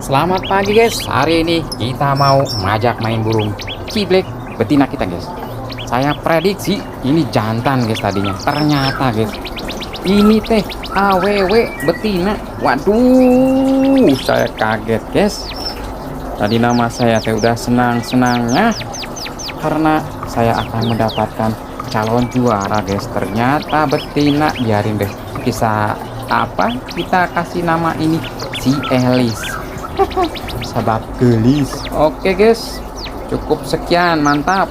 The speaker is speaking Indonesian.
Selamat pagi guys. Hari ini kita mau ngajak main burung ciblek betina kita guys. Saya prediksi ini jantan guys tadinya. Ternyata guys ini teh AWW betina. Waduh, saya kaget guys. Tadi nama saya teh udah senang-senangnya karena saya akan mendapatkan calon juara guys. Ternyata betina. Biarin deh, kita kasih nama ini si Elis. Sabab gelis. Oke guys, cukup sekian, mantap.